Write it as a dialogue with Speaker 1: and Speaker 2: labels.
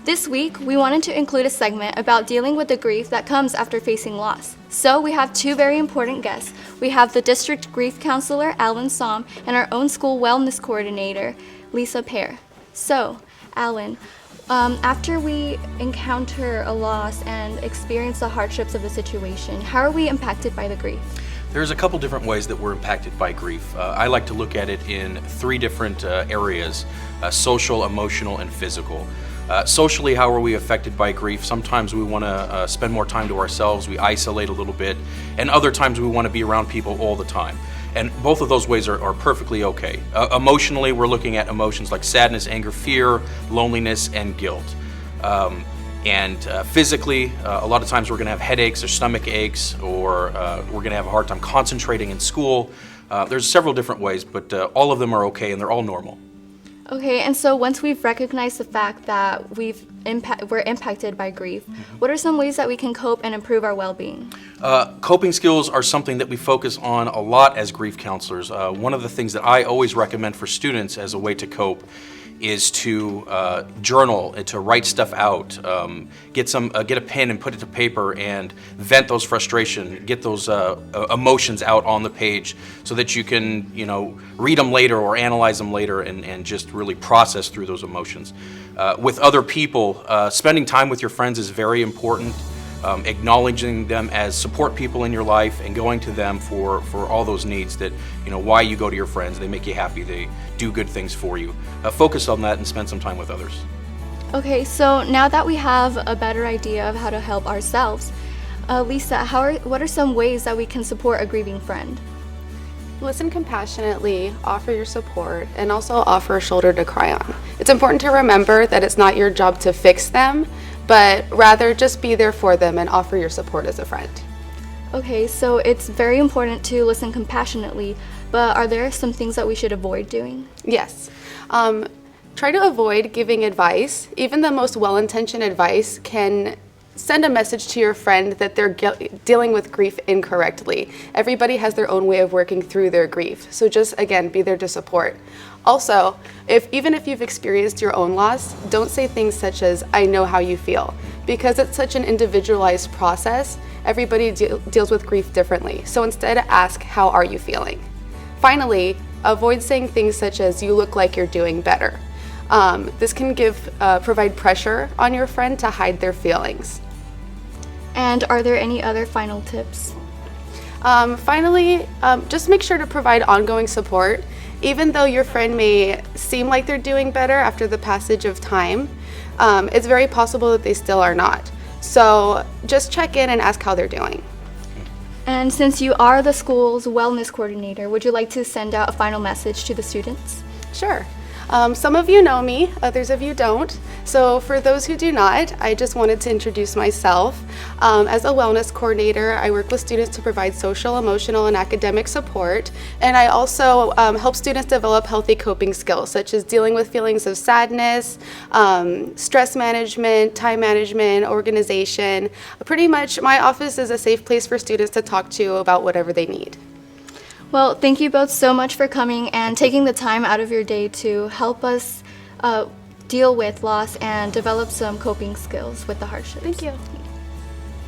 Speaker 1: This week, we wanted to include a segment about dealing with the grief that comes after facing loss. So we have two very important guests. We have the district grief counselor, Alan Som, and our own school wellness coordinator, Lisa Pear. So, Alan, after we encounter a loss and experience the hardships of the situation, how are we impacted by the grief?
Speaker 2: There's a couple different ways that we're impacted by grief. I like to look at it in three different areas: social, emotional, and physical. Socially, how are we affected by grief? Sometimes we want to spend more time to ourselves, we isolate a little bit, and other times we want to be around people all the time. And both of those ways are perfectly okay. Emotionally, we're looking at emotions like sadness, anger, fear, loneliness, and guilt. Physically, a lot of times we're going to have headaches or stomach aches, or we're going to have a hard time concentrating in school. There's several different ways, but all of them are okay and they're all normal.
Speaker 1: Okay, and so once we've recognized the fact that we're impacted by grief, what are some ways that we can cope and improve our well-being?
Speaker 2: Coping skills are something that we focus on a lot as grief counselors. One of the things that I always recommend for students as a way to cope is to journal, to write stuff out, get a pen and put it to paper and vent those frustrations, get those emotions out on the page so that you can, read them later or analyze them later and just really process through those emotions. With other people, spending time with your friends is very important. Acknowledging them as support people in your life and going to them for all those needs that, why you go to your friends. They make you happy, they do good things for you. Focus on that and spend some time with others.
Speaker 1: Okay, so now that we have a better idea of how to help ourselves, Lisa, what are some ways that we can support a grieving friend?
Speaker 3: Listen compassionately, offer your support, and also offer a shoulder to cry on. It's important to remember that it's not your job to fix them, but rather just be there for them and offer your support as a friend.
Speaker 1: Okay, so it's very important to listen compassionately, but are there some things that we should avoid doing?
Speaker 3: Yes. Try to avoid giving advice. Even the most well-intentioned advice can send a message to your friend that they're dealing with grief incorrectly. Everybody has their own way of working through their grief. So just, again, be there to support. Also, even if you've experienced your own loss, don't say things such as, "I know how you feel," because it's such an individualized process. Everybody deals with grief differently. So instead, ask, "How are you feeling?" Finally, avoid saying things such as, "You look like you're doing better." This can provide pressure on your friend to hide their feelings.
Speaker 1: And are there any other final tips?
Speaker 3: Finally, just make sure to provide ongoing support. Even though your friend may seem like they're doing better after the passage of time, it's very possible that they still are not. So just check in and ask how they're doing.
Speaker 1: And since you are the school's wellness coordinator, would you like to send out a final message to the students?
Speaker 3: Sure. Some of you know me, others of you don't. So for those who do not, I just wanted to introduce myself. As a wellness coordinator, I work with students to provide social, emotional, and academic support. And I also help students develop healthy coping skills, such as dealing with feelings of sadness, stress management, time management, organization. Pretty much, my office is a safe place for students to talk to about whatever they need.
Speaker 1: Well, thank you both so much for coming and taking the time out of your day to help us deal with loss and develop some coping skills with the hardships.
Speaker 3: Thank you.